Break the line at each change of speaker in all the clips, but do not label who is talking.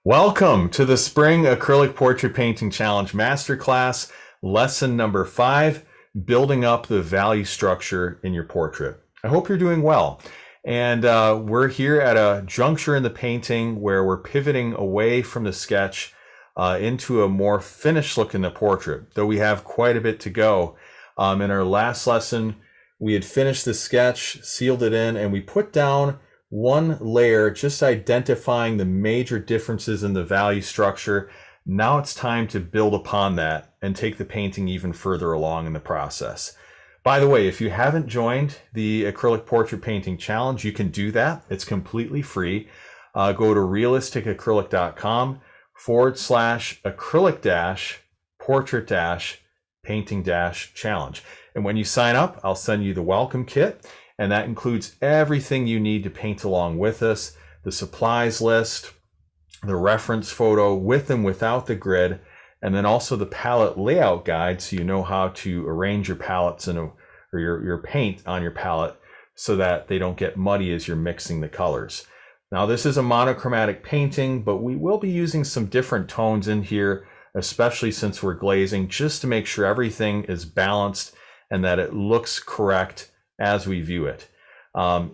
Welcome to the Spring Acrylic Portrait Painting Challenge Masterclass, lesson number 5, building up the value structure in your portrait. I hope you're doing well. And we're here at a juncture in the painting where we're pivoting away from the sketch into a more finished look in the portrait, though we have quite a bit to go. In our last lesson, we had finished the sketch, sealed it in, and we put down one layer, just identifying the major differences in the value structure. Now it's time to build upon that and take the painting even further along in the process. By the way, if you haven't joined the Acrylic Portrait Painting Challenge, you can do that. It's completely free. Go to realisticacrylic.com/acrylic-portrait-painting-challenge. And when you sign up, I'll send you the welcome kit. And that includes everything you need to paint along with us, the supplies list, the reference photo with and without the grid, and then also the palette layout guide so you know how to arrange your palettes or your paint on your palette so that they don't get muddy as you're mixing the colors. Now this is a monochromatic painting, but we will be using some different tones in here, especially since we're glazing, just to make sure everything is balanced and that it looks correct as we view it.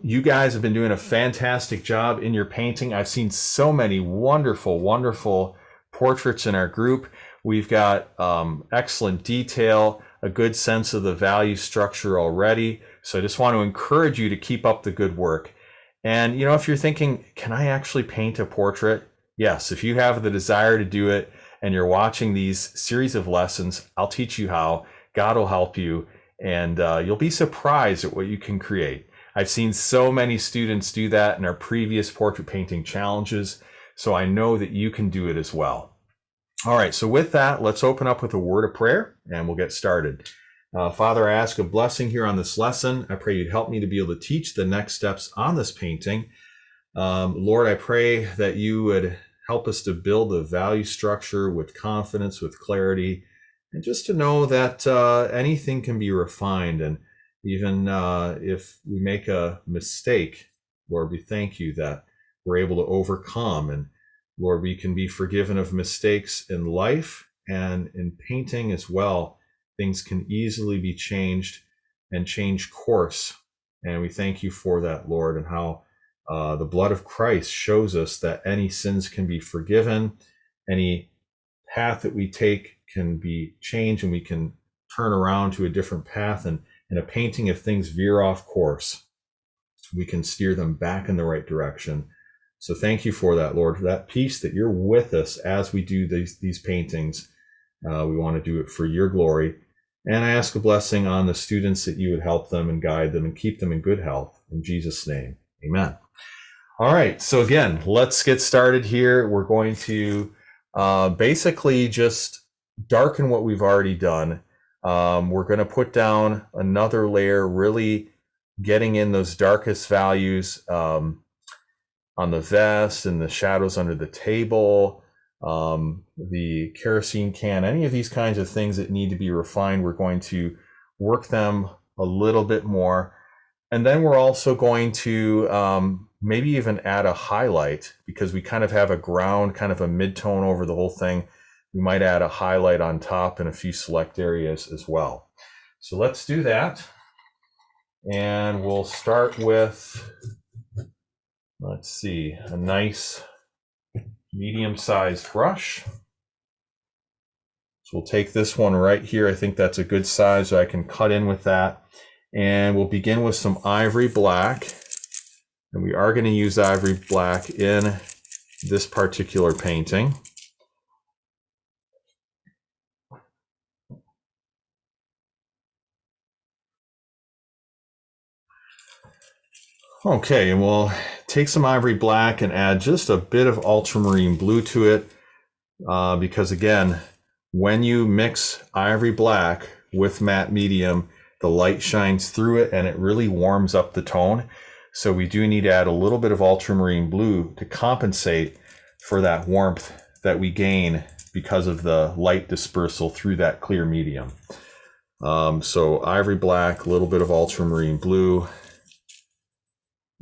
You guys have been doing a fantastic job in your painting. I've seen so many wonderful portraits in our group. We've got excellent detail, a good sense of the value structure already. So I just want to encourage you to keep up the good work. And you know, if you're thinking, can I actually paint a portrait? Yes, if you have the desire to do it and you're watching these series of lessons, I'll teach you how. God will help you. And you'll be surprised at what you can create. I've seen so many students do that in our previous portrait painting challenges, so I know that you can do it as well. All right, so with that, let's open up with a word of prayer and we'll get started. Father, I ask a blessing here on this lesson. I pray you'd help me to be able to teach the next steps on this painting. Lord, I pray that you would help us to build the value structure with confidence, with clarity, and just to know that anything can be refined. And even if we make a mistake, Lord, we thank you that we're able to overcome. And Lord, we can be forgiven of mistakes in life and in painting as well. Things can easily be changed and change course. And we thank you for that, Lord, and how the blood of Christ shows us that any sins can be forgiven, any path that we take can be changed, and we can turn around to a different path. And in a painting, if things veer off course, we can steer them back in the right direction. So thank you for that, Lord, for that peace that you're with us as we do these paintings. We want to do it for your glory. And I ask a blessing on the students that you would help them and guide them and keep them in good health. In Jesus' name, amen. All right, so again, let's get started here. We're going to basically just darken what we've already done. We're going to put down another layer, really getting in those darkest values on the vest and the shadows under the table, the kerosene can, any of these kinds of things that need to be refined. We're going to work them a little bit more. And then we're also going to maybe even add a highlight, because we kind of have a ground, kind of a mid-tone over the whole thing. We might add a highlight on top in a few select areas as well. So let's do that. And we'll start with, let's see, a nice medium-sized brush. So we'll take this one right here. I think that's a good size, so I can cut in with that. And we'll begin with some ivory black. And we are going to use ivory black in this particular painting. Okay, and we'll take some ivory black and add just a bit of ultramarine blue to it, because again, when you mix ivory black with matte medium, the light shines through it and it really warms up the tone. So we do need to add a little bit of ultramarine blue to compensate for that warmth that we gain because of the light dispersal through that clear medium. So ivory black, a little bit of ultramarine blue.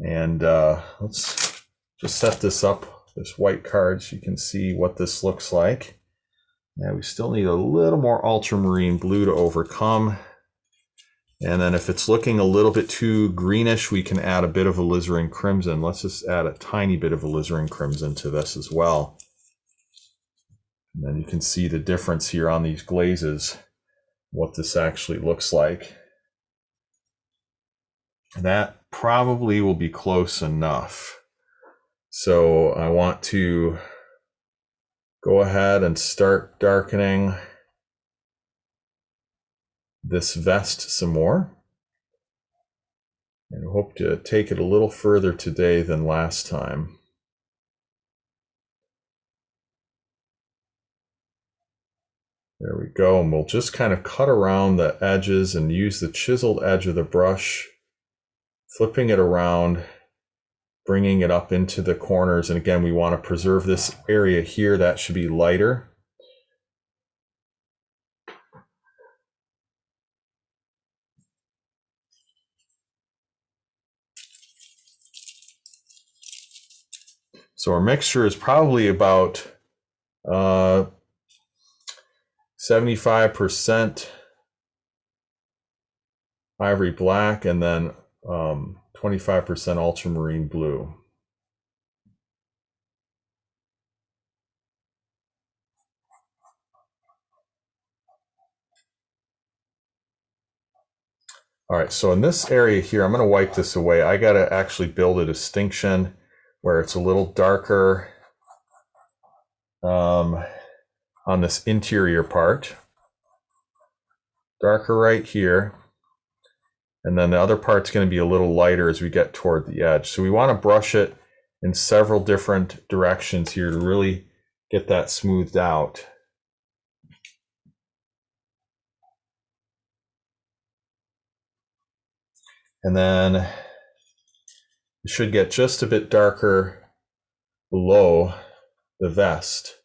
And let's just set this up this white card so you can see what this looks like. Now we still need a little more ultramarine blue to overcome. And then if it's looking a little bit too greenish, we can add a bit of alizarin crimson. Let's just add a tiny bit of alizarin crimson to this as well. And then you can see the difference here on these glazes, what this actually looks like. That probably will be close enough. So I want to go ahead and start darkening this vest some more. And I hope to take it a little further today than last time. There we go, and we'll just kind of cut around the edges and use the chiseled edge of the brush, flipping it around, bringing it up into the corners. And again, we want to preserve this area here. That should be lighter. So our mixture is probably about 75% ivory black and then 25% ultramarine blue. All right, so in this area here, I'm going to wipe this away. I got to actually build a distinction where it's a little darker on this interior part. Darker right here. And then the other part's going to be a little lighter as we get toward the edge. So we want to brush it in several different directions here to really get that smoothed out. And then it should get just a bit darker below the vest.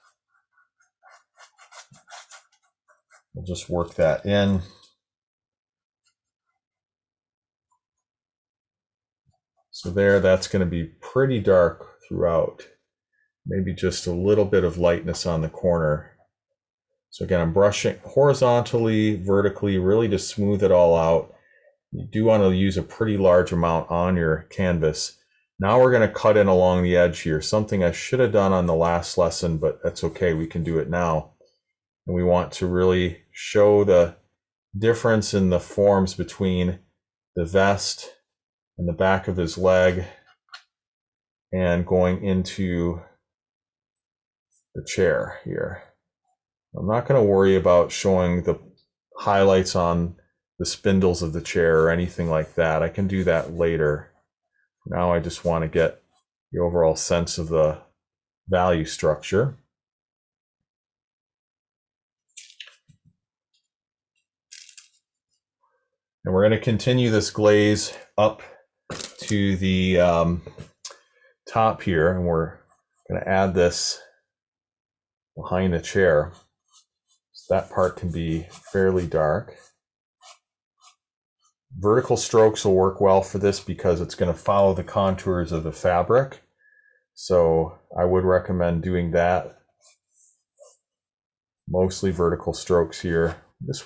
We'll just work that in. So there, that's going to be pretty dark throughout. Maybe just a little bit of lightness on the corner. So again, I'm brushing horizontally, vertically, really to smooth it all out. You do want to use a pretty large amount on your canvas. Now we're going to cut in along the edge here, something I should have done on the last lesson, but that's okay, we can do it now. And we want to really show the difference in the forms between the vest and the back of his leg and going into the chair here. I'm not going to worry about showing the highlights on the spindles of the chair or anything like that. I can do that later. Now I just want to get the overall sense of the value structure. And we're going to continue this glaze up to the top here, and we're going to add this behind the chair. So that part can be fairly dark. Vertical strokes will work well for this because it's going to follow the contours of the fabric. So I would recommend doing that. Mostly vertical strokes here. Just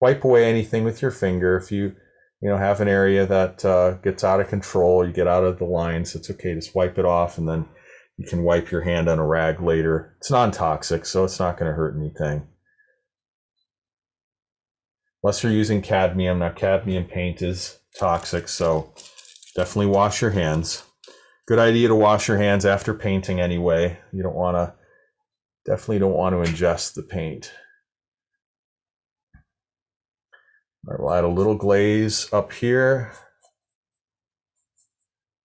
wipe away anything with your finger. If you have an area that gets out of control, you get out of the lines, it's okay. Just wipe it off, and then you can wipe your hand on a rag later. It's non-toxic, so it's not going to hurt anything. Unless you're using cadmium. Now, cadmium paint is toxic, so definitely wash your hands. Good idea to wash your hands after painting anyway. You definitely don't want to ingest the paint. All right, we'll add a little glaze up here.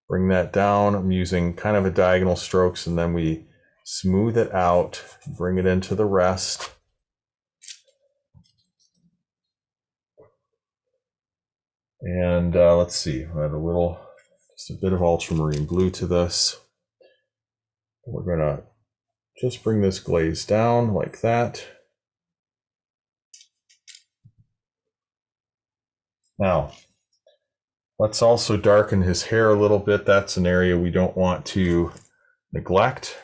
Bring that down. I'm using kind of a diagonal strokes, and then we smooth it out, bring it into the rest. And let's see, add just a bit of ultramarine blue to this. We're gonna just bring this glaze down like that. Now, let's also darken his hair a little bit. That's an area we don't want to neglect.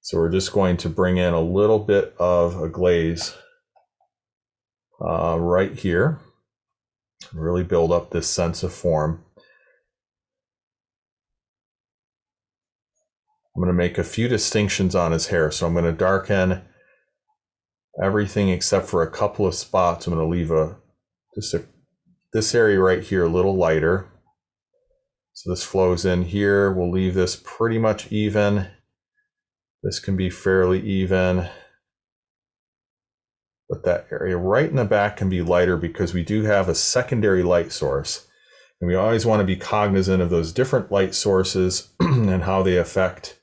So we're just going to bring in a little bit of a glaze right here, really build up this sense of form. I'm going to make a few distinctions on his hair. So I'm going to darken everything except for a couple of spots. I'm going to leave this area right here a little lighter. So this flows in here. We'll leave this pretty much even. This can be fairly even. But that area right in the back can be lighter because we do have a secondary light source. And we always want to be cognizant of those different light sources and how they affect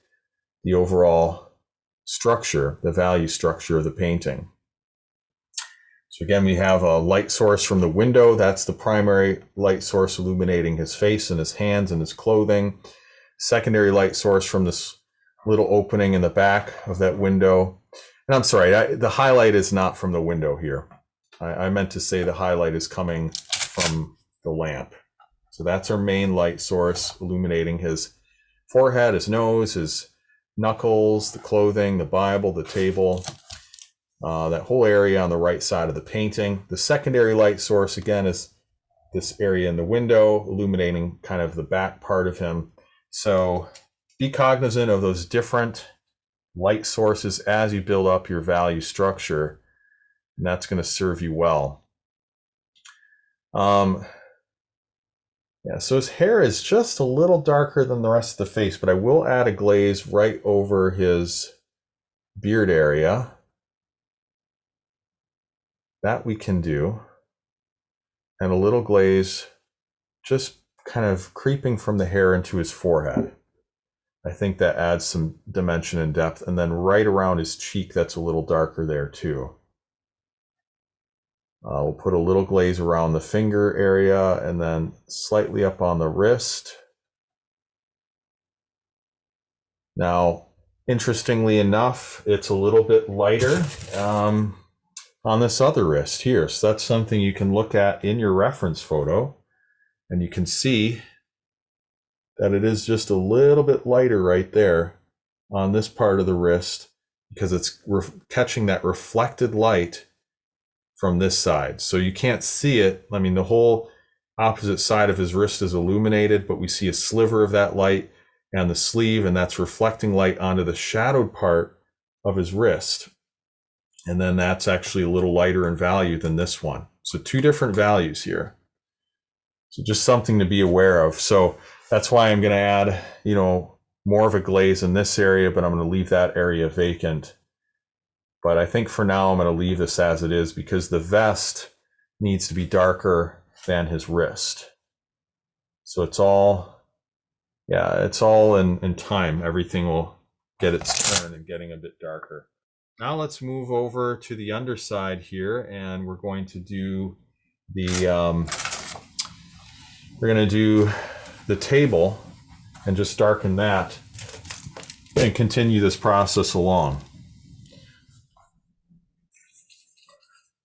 the overall structure, the value structure of the painting. So again, we have a light source from the window. That's the primary light source illuminating his face and his hands and his clothing. Secondary light source from this little opening in the back of that window. And I'm sorry, the highlight is not from the window here. I meant to say the highlight is coming from the lamp. So that's our main light source illuminating his forehead, his nose, his knuckles, the clothing, the Bible, the table, that whole area on the right side of the painting. The secondary light source, again, is this area in the window, illuminating kind of the back part of him. So be cognizant of those different light sources as you build up your value structure, and that's going to serve you well. Yeah, so his hair is just a little darker than the rest of the face, but I will add a glaze right over his beard area. That we can do. And a little glaze just kind of creeping from the hair into his forehead. I think that adds some dimension and depth. And then right around his cheek, that's a little darker there too. We'll put a little glaze around the finger area and then slightly up on the wrist. Now, interestingly enough, it's a little bit lighter on this other wrist here. So that's something you can look at in your reference photo, and you can see that it is just a little bit lighter right there on this part of the wrist because it's catching that reflected light from this side. So you can't see it. I mean, the whole opposite side of his wrist is illuminated, but we see a sliver of that light on the sleeve, and that's reflecting light onto the shadowed part of his wrist. And then that's actually a little lighter in value than this one. So two different values here. So just something to be aware of. So that's why I'm going to add, more of a glaze in this area, but I'm going to leave that area vacant. But I think for now, I'm going to leave this as it is because the vest needs to be darker than his wrist. So it's all in time. Everything will get its turn and getting a bit darker. Now let's move over to the underside here, and we're going to do the table and just darken that and continue this process along.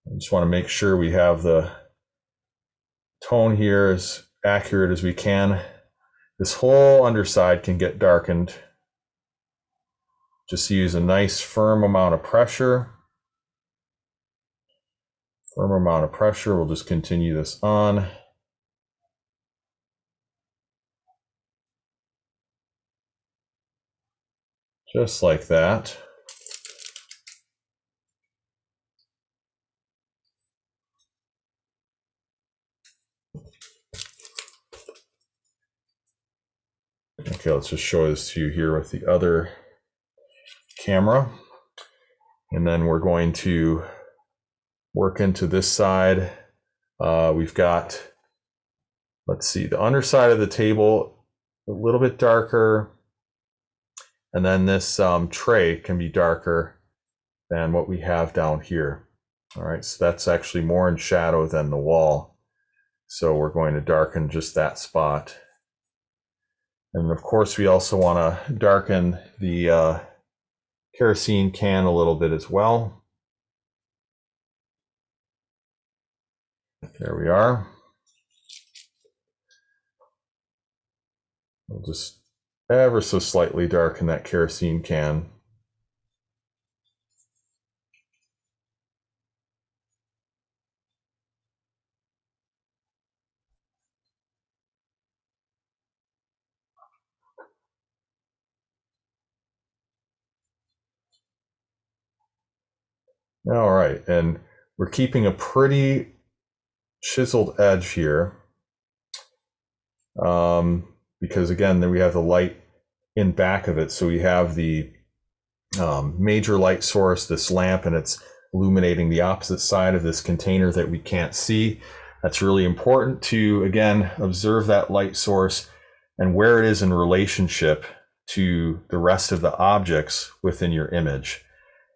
I just want to make sure we have the tone here as accurate as we can. This whole underside can get darkened. Just use a nice firm amount of pressure. We'll just continue this on. Just like that. Okay, let's just show this to you here with the other camera. And then we're going to work into this side. We've got, let's see, the underside of the table, a little bit darker. And then this tray can be darker than what we have down here. All right, so that's actually more in shadow than the wall. So we're going to darken just that spot. And of course, we also want to darken the kerosene can a little bit as well. There we are. We'll just ever so slightly darken that kerosene can. All right, and we're keeping a pretty chiseled edge here, because again, then we have the light in back of it. So we have the major light source, this lamp, and it's illuminating the opposite side of this container that we can't see. That's really important to, again, observe that light source and where it is in relationship to the rest of the objects within your image.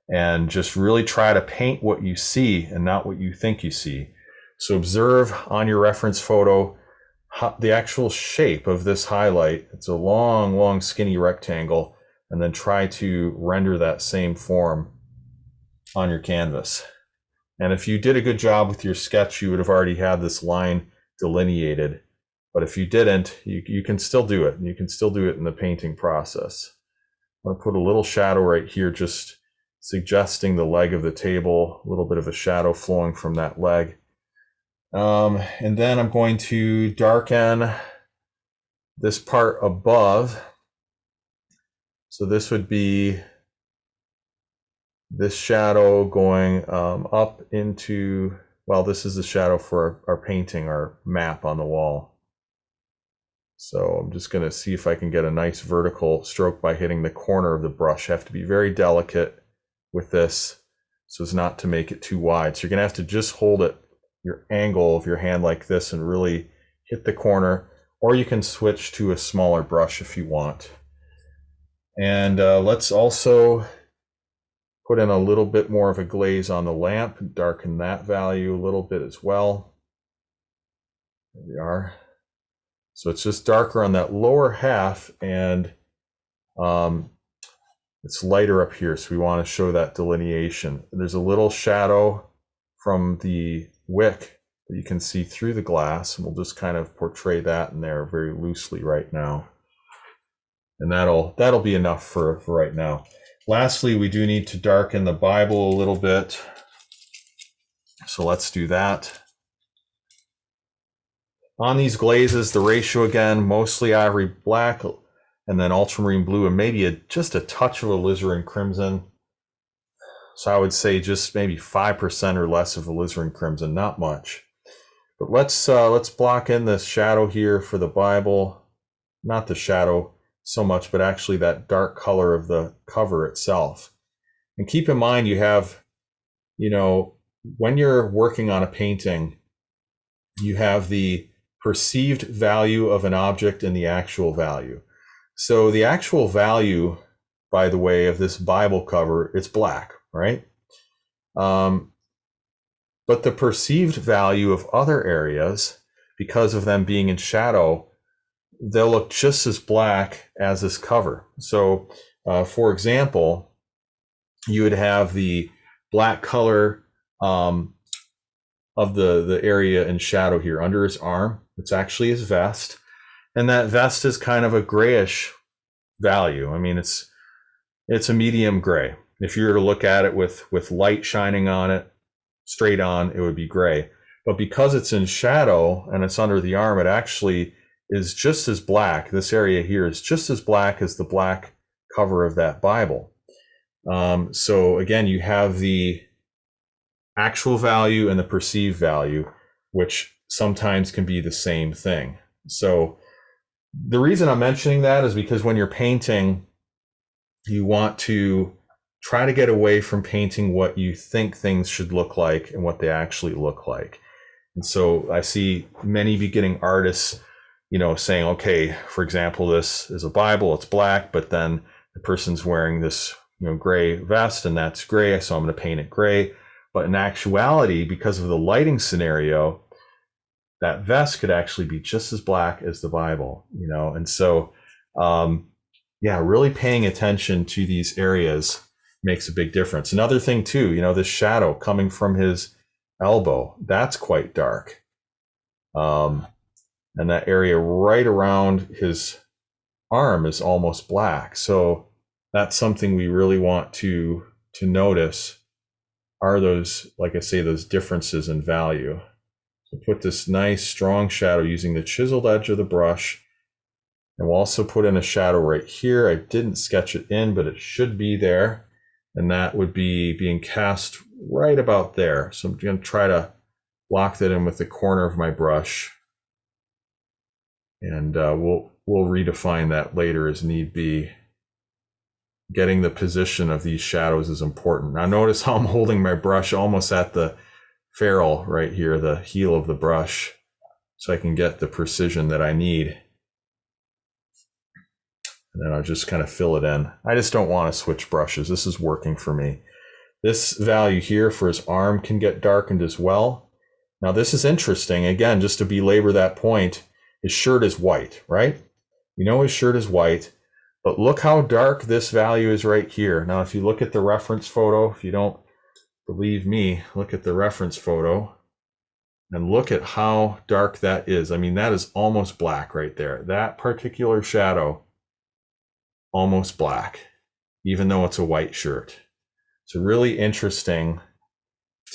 And just really try to paint what you see and not what you think you see. So observe on your reference photo the actual shape of this highlight. It's a long, long, skinny rectangle, and then try to render that same form on your canvas. And if you did a good job with your sketch, you would have already had this line delineated. But if you didn't, you can still do it. You can still do it in the painting process. I'm going to put a little shadow right here, just suggesting the leg of the table, a little bit of a shadow flowing from that leg. And then I'm going to darken this part above. So this would be this shadow going up into, well, this is the shadow for our painting, our map on the wall. So I'm just going to see if I can get a nice vertical stroke by hitting the corner of the brush. I have to be very delicate with this so as not to make it too wide. So you're going to have to just hold it, your angle of your hand like this, and really hit the corner, or you can switch to a smaller brush if you want. And let's also put in a little bit more of a glaze on the lamp, darken that value a little bit as well. There we are. So it's just darker on that lower half, and it's lighter up here, so we want to show that delineation. There's a little shadow from the wick that you can see through the glass, and we'll just kind of portray that in there very loosely right now. And that'll be enough for right now. Lastly, we do need to darken the Bible a little bit. So let's do that. On these glazes, the ratio again, mostly ivory black, and then ultramarine blue, and maybe just a touch of alizarin crimson. So I would say just maybe 5% or less of alizarin crimson, not much. But let's block in this shadow here for the Bible. Not the shadow so much, but actually that dark color of the cover itself. And keep in mind, you have, when you're working on a painting, you have the perceived value of an object and the actual value. So the actual value, by the way, of this Bible cover, it's black, right? But the perceived value of other areas, because of them being in shadow, they'll look just as black as this cover. So, for example, you would have the black color of the area in shadow here under his arm. It's actually his vest, and that vest is kind of a grayish value. I mean, it's a medium gray. If you were to look at it with light shining on it, straight on, it would be gray. But because it's in shadow and it's under the arm, it actually is just as black. This area here is just as black as the black cover of that Bible. So again, you have the actual value and the perceived value, which sometimes can be the same thing. So the reason I'm mentioning that is because when you're painting, you want to try to get away from painting what you think things should look like and what they actually look like. And so I see many beginning artists, saying, okay, for example, this is a Bible, it's black, but then the person's wearing this, gray vest, and that's gray, so I'm going to paint it gray. But in actuality, because of the lighting scenario, that vest could actually be just as black as the Bible, and so, really paying attention to these areas makes a big difference. Another thing too, this shadow coming from his elbow, that's quite dark. And that area right around his arm is almost black. So that's something we really want to notice, are those, like I say, those differences in value. So put this nice strong shadow using the chiseled edge of the brush. And we'll also put in a shadow right here. I didn't sketch it in, but it should be there. And that would be being cast right about there. So I'm going to try to lock that in with the corner of my brush. And we'll redefine that later as need be. Getting the position of these shadows is important. Now notice how I'm holding my brush almost at the ferrule right here, the heel of the brush, so I can get the precision that I need. And then I'll just kind of fill it in. I just don't want to switch brushes. This is working for me. This value here for his arm can get darkened as well. Now this is interesting. Again, just to belabor that point, his shirt is white, right? You know his shirt is white, but look how dark this value is right here. Now, if you look at the reference photo, if you don't believe me, look at the reference photo and look at how dark that is. I mean, that is almost black right there. That particular shadow, almost black, even though it's a white shirt. It's really interesting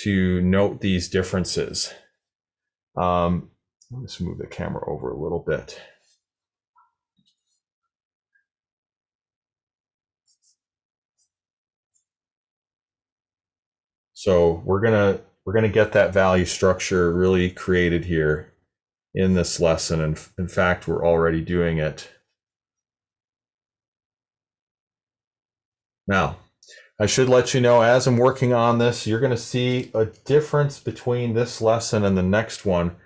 to note these differences. Let's move the camera over a little bit. So we're gonna get that value structure really created here in this lesson, and in fact, we're already doing it. Now, I should let you know, as I'm working on this, you're going to see a difference between this lesson and the next one.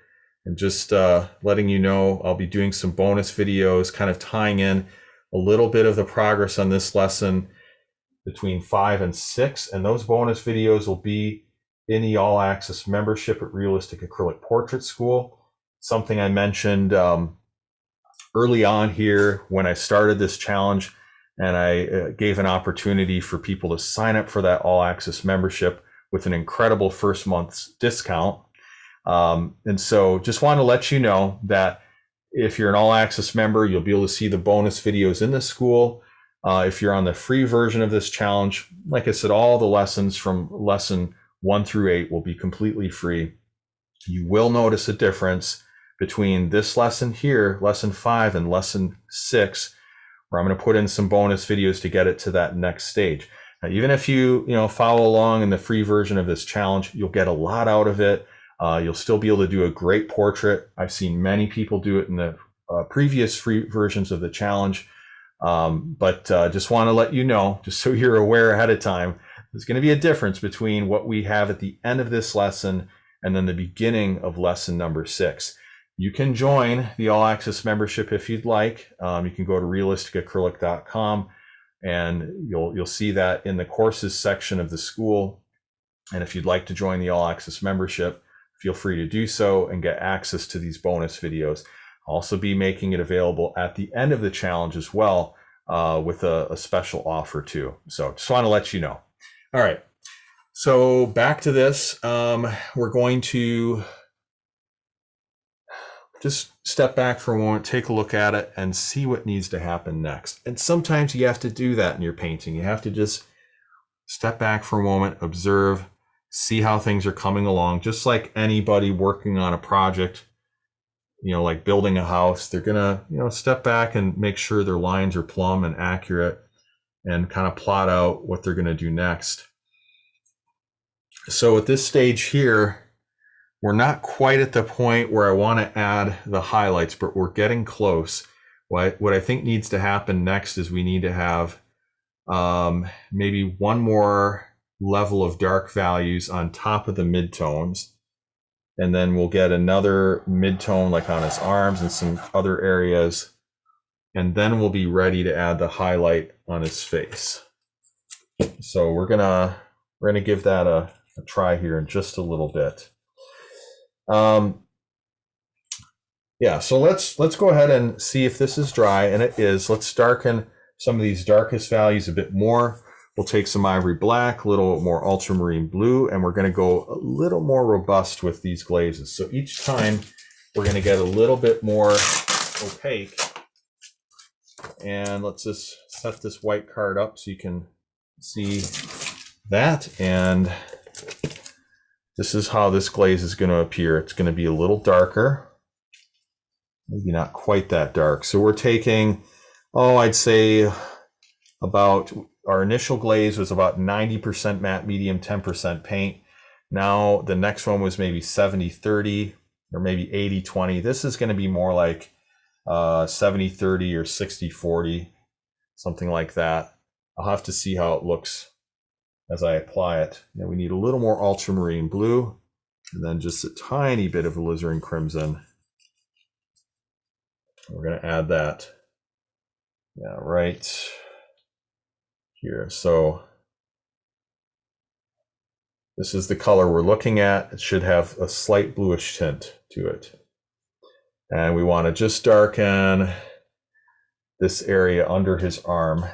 And just letting you know, I'll be doing some bonus videos, kind of tying in a little bit of the progress on this lesson between 5 and 6. And those bonus videos will be in the All Access membership at Realistic Acrylic Portrait School. Something I mentioned early on here when I started this challenge, and I gave an opportunity for people to sign up for that All Access membership with an incredible first month's discount. And so just want to let you know that if you're an All Access member, you'll be able to see the bonus videos in the school. If you're on the free version of this challenge, like I said, all the lessons from lesson 1 through 8 will be completely free. You will notice a difference between this lesson here, lesson 5, and lesson 6, where I'm going to put in some bonus videos to get it to that next stage. Now, even if you follow along in the free version of this challenge, you'll get a lot out of it. You'll still be able to do a great portrait. I've seen many people do it in the previous free versions of the challenge. But just want to let you know, just so you're aware ahead of time, there's going to be a difference between what we have at the end of this lesson and then the beginning of lesson number 6. You can join the All Access membership if you'd like. You can go to realisticacrylic.com and you'll see that in the courses section of the school. And if you'd like to join the All Access membership, feel free to do so and get access to these bonus videos. I'll also be making it available at the end of the challenge as well, with a special offer too. So just want to let you know. All right, so back to this. We're going to just step back for a moment, take a look at it, and see what needs to happen next. And sometimes you have to do that in your painting. You have to just step back for a moment, observe, see how things are coming along. Just like anybody working on a project, like building a house, they're gonna, step back and make sure their lines are plumb and accurate and kind of plot out what they're gonna do next. So at this stage here, we're not quite at the point where I want to add the highlights, but we're getting close. What I think needs to happen next is we need to have maybe one more level of dark values on top of the midtones. And then we'll get another midtone like on his arms and some other areas. And then we'll be ready to add the highlight on his face. So we're gonna give that a try here in just a little bit. Yeah, so let's go ahead and see if this is dry, and it is. Let's darken some of these darkest values a bit more. We'll take some ivory black, a little more ultramarine blue, and we're going to go a little more robust with these glazes. So each time we're going to get a little bit more opaque. And let's just set this white card up so you can see that. And this is how this glaze is going to appear. It's going to be a little darker, maybe not quite that dark. So we're taking, I'd say about our initial glaze was about 90% matte medium, 10% paint. Now the next one was maybe 70-30 or maybe 80-20. This is going to be more like 70-30 or 60-40, something like that. I'll have to see how it looks as I apply it. Now we need a little more ultramarine blue, and then just a tiny bit of alizarin crimson. We're going to add that, yeah, right here. So this is the color we're looking at. It should have a slight bluish tint to it. And we want to just darken this area under his arm.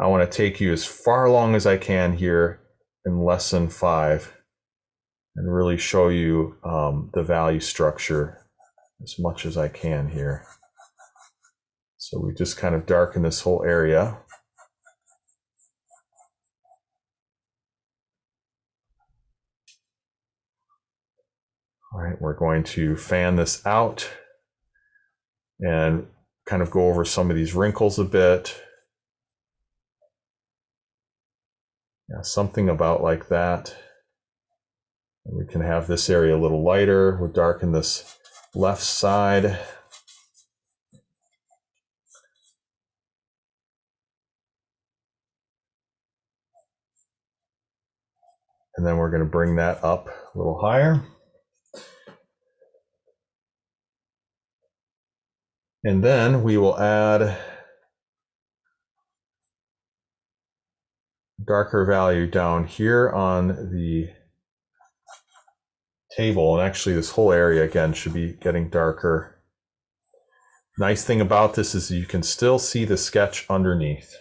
I want to take you as far along as I can here in lesson 5 and really show you the value structure as much as I can here. So we just kind of darken this whole area. All right, we're going to fan this out and kind of go over some of these wrinkles a bit. Yeah, something about like that. And we can have this area a little lighter. We'll darken this left side. And then we're going to bring that up a little higher. And then we will add darker value down here on the table. And actually this whole area again should be getting darker. Nice thing about this is you can still see the sketch underneath.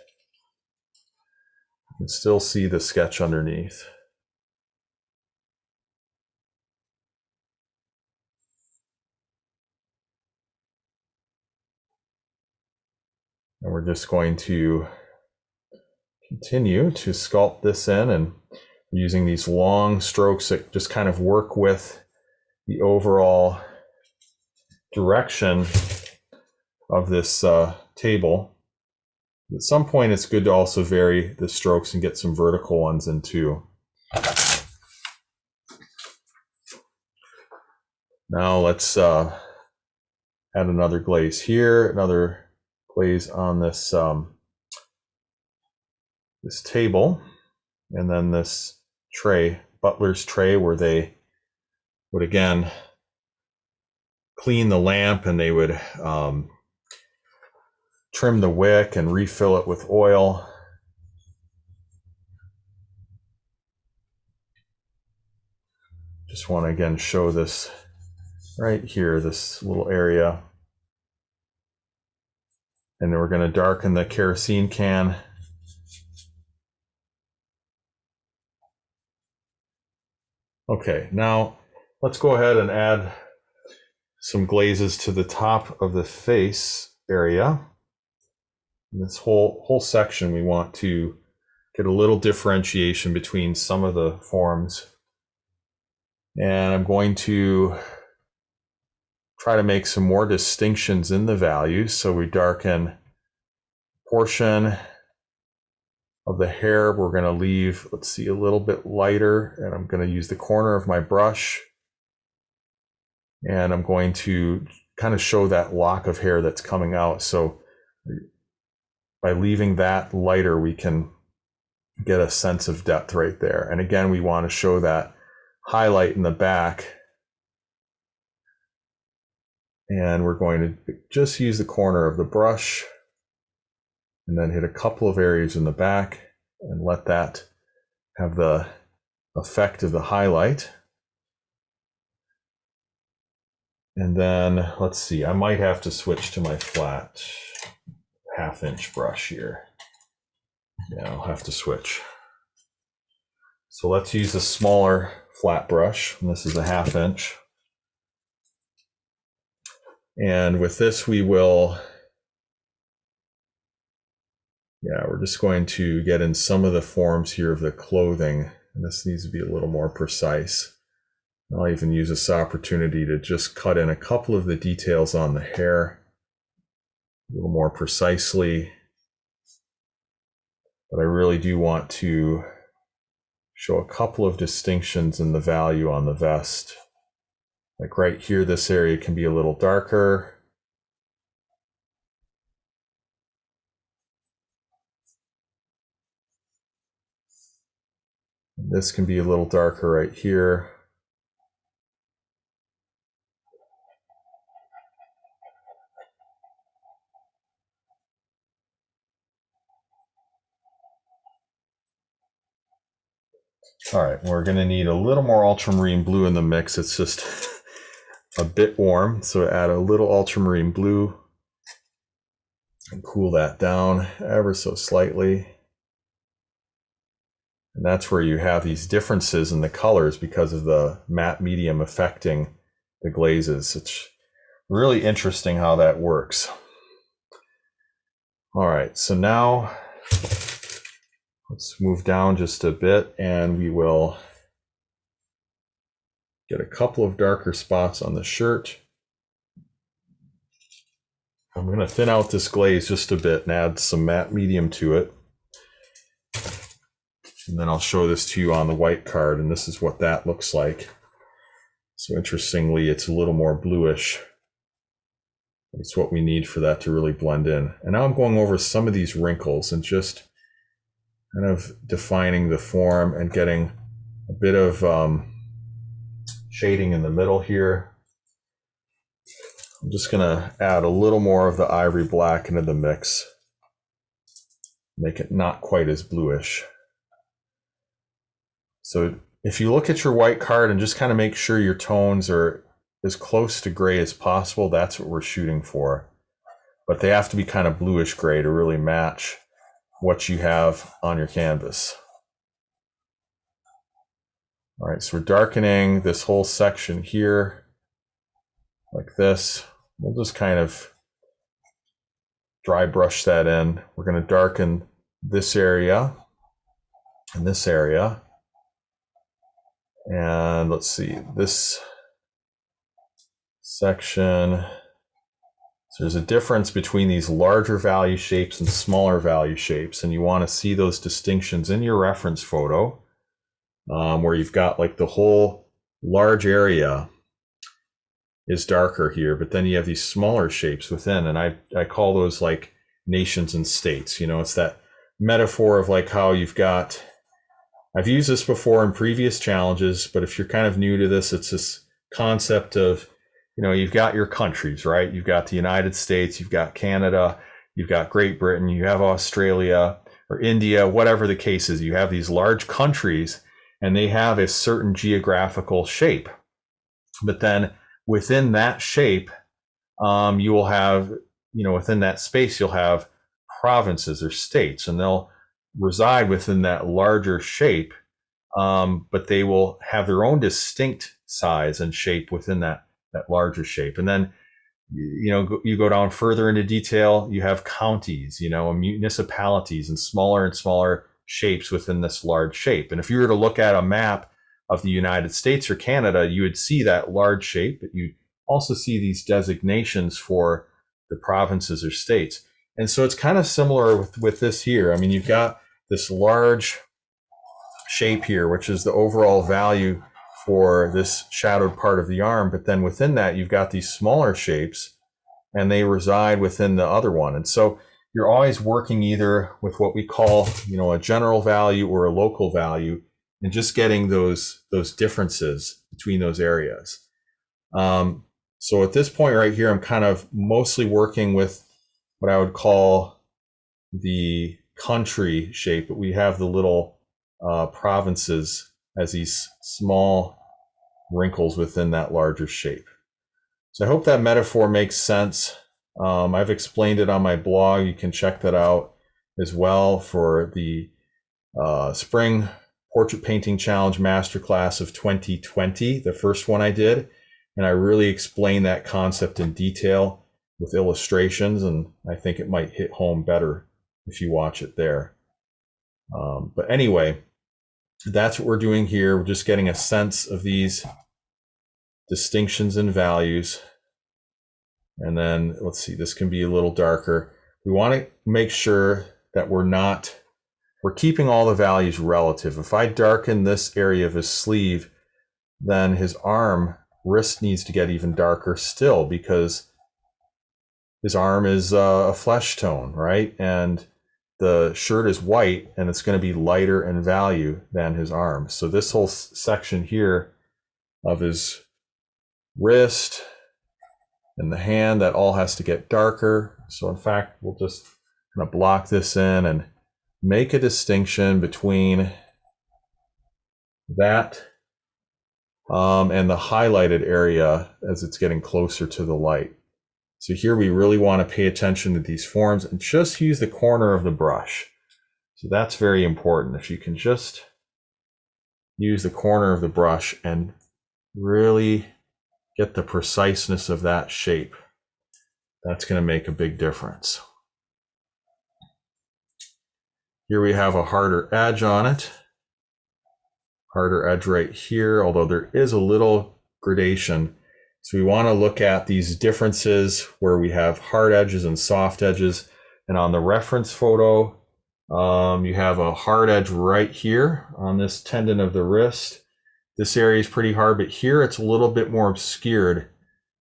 You can still see the sketch underneath. And we're just going to continue to sculpt this in, and using these long strokes that just kind of work with the overall direction of this table. At some point, it's good to also vary the strokes and get some vertical ones in too. Now let's add another glaze here, another glaze on this this table, and then this tray, butler's tray, where they would again clean the lamp and they would trim the wick and refill it with oil. Just want to again show this right here, this little area. And then we're going to darken the kerosene can. Okay, now let's go ahead and add some glazes to the top of the face area. In this whole section, we want to get a little differentiation between some of the forms. And I'm going to try to make some more distinctions in the values. So we darken portion of the hair. We're going to leave, let's see, a little bit lighter, and I'm going to use the corner of my brush. And I'm going to kind of show that lock of hair that's coming out. So by leaving that lighter, we can get a sense of depth right there. And again, we want to show that highlight in the back. And we're going to just use the corner of the brush and then hit a couple of areas in the back and let that have the effect of the highlight. And then let's see, I might have to switch to my flat 1/2 inch brush here. Yeah, I'll have to switch. So let's use a smaller flat brush, and this is a 1/2 inch. And with this, we will, we're just going to get in some of the forms here of the clothing. And this needs to be a little more precise. I'll even use this opportunity to just cut in a couple of the details on the hair a little more precisely. but I really do want to show a couple of distinctions in the value on the vest. Like right here, this area can be a little darker. This can be a little darker right here. All right, we're going to need a little more ultramarine blue in the mix. It's just a bit warm, so add a little ultramarine blue and cool that down ever so slightly. And that's where you have these differences in the colors because of the matte medium affecting the glazes. It's really interesting how that works. All right, so now let's move down just a bit and we will get a couple of darker spots on the shirt. I'm going to thin out this glaze just a bit and add some matte medium to it. And then I'll show this to you on the white card, and this is what that looks like. So interestingly, it's a little more bluish. It's what we need for that to really blend in. And now I'm going over some of these wrinkles and just kind of defining the form and getting a bit of shading in the middle here. I'm just going to add a little more of the ivory black into the mix. Make it not quite as bluish. So if you look at your white card and just kind of make sure your tones are as close to gray as possible, that's what we're shooting for. But they have to be kind of bluish gray to really match what you have on your canvas. All right, so we're darkening this whole section here like this. We'll just kind of dry brush that in. We're going to darken this area and this area. And let's see, this section. So there's a difference between these larger value shapes and smaller value shapes. And you want to see those distinctions in your reference photo where you've got like the whole large area is darker here, but then you have these smaller shapes within. And I call those like nations and states. You know, it's that metaphor of like how you've got, I've used this before in previous challenges, but if you're kind of new to this, it's this concept of, you know, you've got your countries, right? You've got the United States, you've got Canada, you've got Great Britain, you have Australia or India, whatever the case is. You have these large countries and they have a certain geographical shape. But then within that shape, you will have, you know, within that space, you'll have provinces or states, and they'll reside within that larger shape, but they will have their own distinct size and shape within that larger shape. And then, you know, you go down further into detail, you have counties, you know, municipalities and smaller shapes within this large shape. And if you were to look at a map of the United States or Canada, you would see that large shape, but you also see these designations for the provinces or states. And so it's kind of similar with this here. I mean, you've got this large shape here, which is the overall value for this shadowed part of the arm. But then within that, you've got these smaller shapes and they reside within the other one. And so you're always working either with what we call, you know, a general value or a local value, and just getting those differences between those areas. So at this point right here, I'm kind of mostly working with what I would call the country shape, but we have the little provinces as these small wrinkles within that larger shape. So I hope that metaphor makes sense. I've explained it on my blog. You can check that out as well for the Spring Portrait Painting Challenge Masterclass of 2020, the first one I did. And I really explain that concept in detail with illustrations, and I think it might hit home better if you watch it there. But anyway, that's what we're doing here. We're just getting a sense of these distinctions and values. And then let's see, this can be a little darker. We want to make sure that we're we're keeping all the values relative. If I darken this area of his sleeve, then his wrist needs to get even darker still, because his arm is a flesh tone, right? And the shirt is white, and it's going to be lighter in value than his arm. So this whole section here of his wrist and the hand, that all has to get darker. So in fact, we'll just kind of block this in and make a distinction between that and the highlighted area as it's getting closer to the light. So here we really want to pay attention to these forms and just use the corner of the brush. So that's very important. If you can just use the corner of the brush and really get the preciseness of that shape, that's going to make a big difference. Here we have a harder edge on it. Harder edge right here, although there is a little gradation. So we want to look at these differences where we have hard edges and soft edges. And on the reference photo, you have a hard edge right here on this tendon of the wrist. This area is pretty hard, but here it's a little bit more obscured.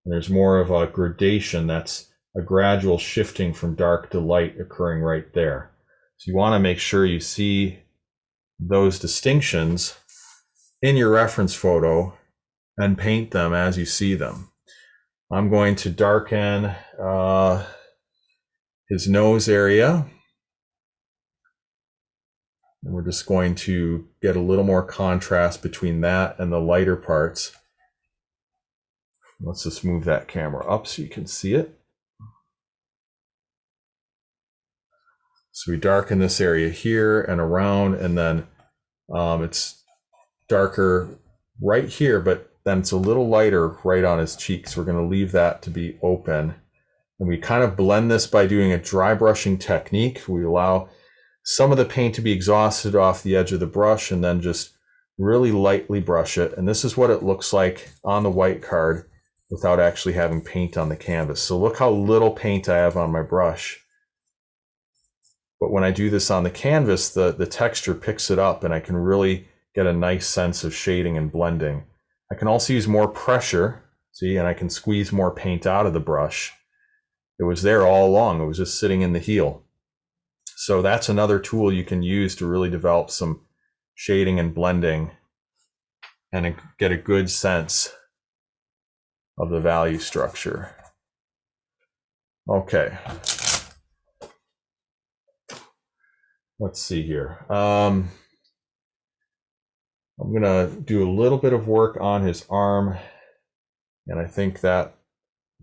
And there's more of a gradation. That's a gradual shifting from dark to light occurring right there. So you want to make sure you see those distinctions in your reference photo and paint them as you see them. I'm going to darken his nose area. And we're just going to get a little more contrast between that and the lighter parts. Let's just move that camera up so you can see it. So we darken this area here and around, and then it's darker right here, but then it's a little lighter right on his cheeks. We're going to leave that to be open. And we kind of blend this by doing a dry brushing technique. We allow some of the paint to be exhausted off the edge of the brush and then just really lightly brush it. And this is what it looks like on the white card without actually having paint on the canvas. So look how little paint I have on my brush. But when I do this on the canvas, the texture picks it up and I can really get a nice sense of shading and blending. I can also use more pressure, see, and I can squeeze more paint out of the brush. It was there all along. It was just sitting in the heel. So that's another tool you can use to really develop some shading and blending and get a good sense of the value structure. Okay. Let's see here. I'm going to do a little bit of work on his arm, and I think that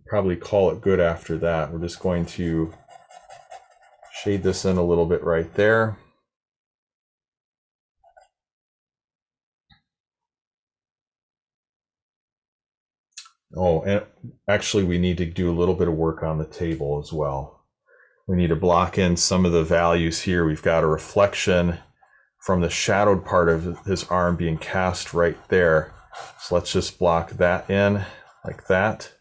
probably call it good after that. We're just going to shade this in a little bit right there. Oh, and actually we need to do a little bit of work on the table as well. We need to block in some of the values here. We've got a reflection from the shadowed part of his arm being cast right there. So let's just block that in like that.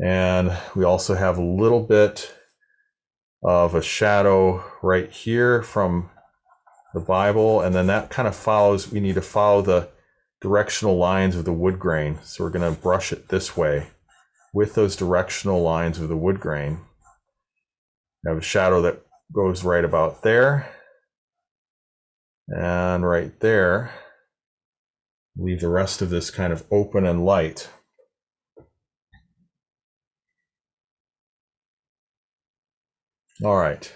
And we also have a little bit of a shadow right here from the Bible. And then that kind of follows, we need to follow the directional lines of the wood grain. So we're going to brush it this way with those directional lines of the wood grain. We have a shadow that goes right about there and right there. Leave the rest of this kind of open and light. All right.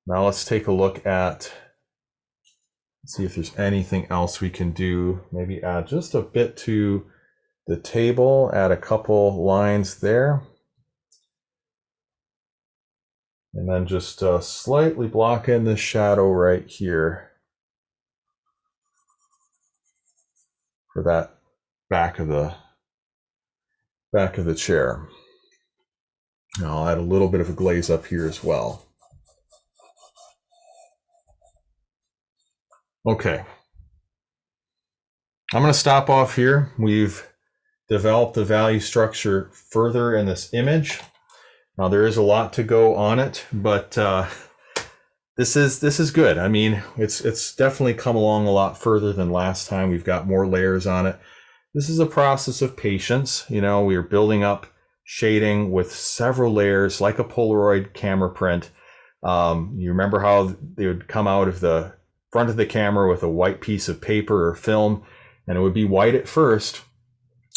Now let's take a look at, see if there's anything else we can do. Maybe add just a bit to the table, add a couple lines there. And then just slightly block in this shadow right here for that back of the chair. Now I'll add a little bit of a glaze up here as well. Okay. I'm going to stop off here. We've developed the value structure further in this image. Now there is a lot to go on it, but this is good. I mean, it's definitely come along a lot further than last time. We've got more layers on it. This is a process of patience. You know, we are building up shading with several layers like a Polaroid camera print. You remember how they would come out of the front of the camera with a white piece of paper or film, and it would be white at first.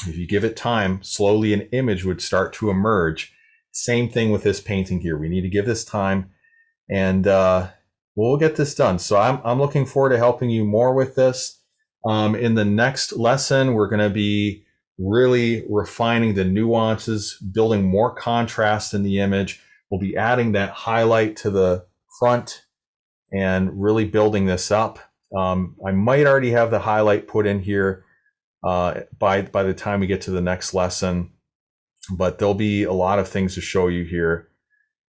If you give it time, slowly an image would start to emerge. Same thing with this painting here. We need to give this time, and we'll get this done. So I'm looking forward to helping you more with this. In the next lesson, we're going to be really refining the nuances, building more contrast in the image. We'll be adding that highlight to the front and really building this up. I might already have the highlight put in here by the time we get to the next lesson, but there'll be a lot of things to show you here,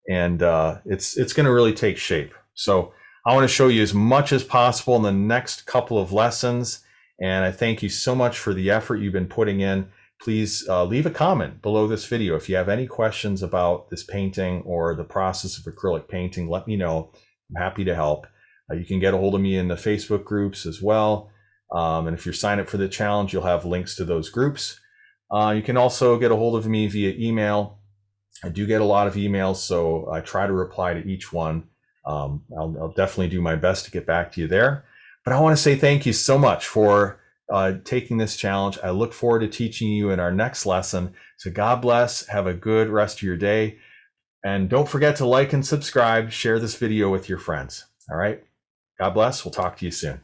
and it's going to really take shape. So I want to show you as much as possible in the next couple of lessons, and I thank you so much for the effort you've been putting in. Please leave a comment below this video if you have any questions about this painting or the process of acrylic painting. Let me know. I'm happy to help. You can get a hold of me in the Facebook groups as well. And if you're signed up for the challenge, you'll have links to those groups. You can also get a hold of me via email. I do get a lot of emails, so I try to reply to each one. I'll definitely do my best to get back to you there. But I want to say thank you so much for taking this challenge. I look forward to teaching you in our next lesson. So God bless. Have a good rest of your day. And don't forget to like and subscribe. Share this video with your friends. All right. God bless. We'll talk to you soon.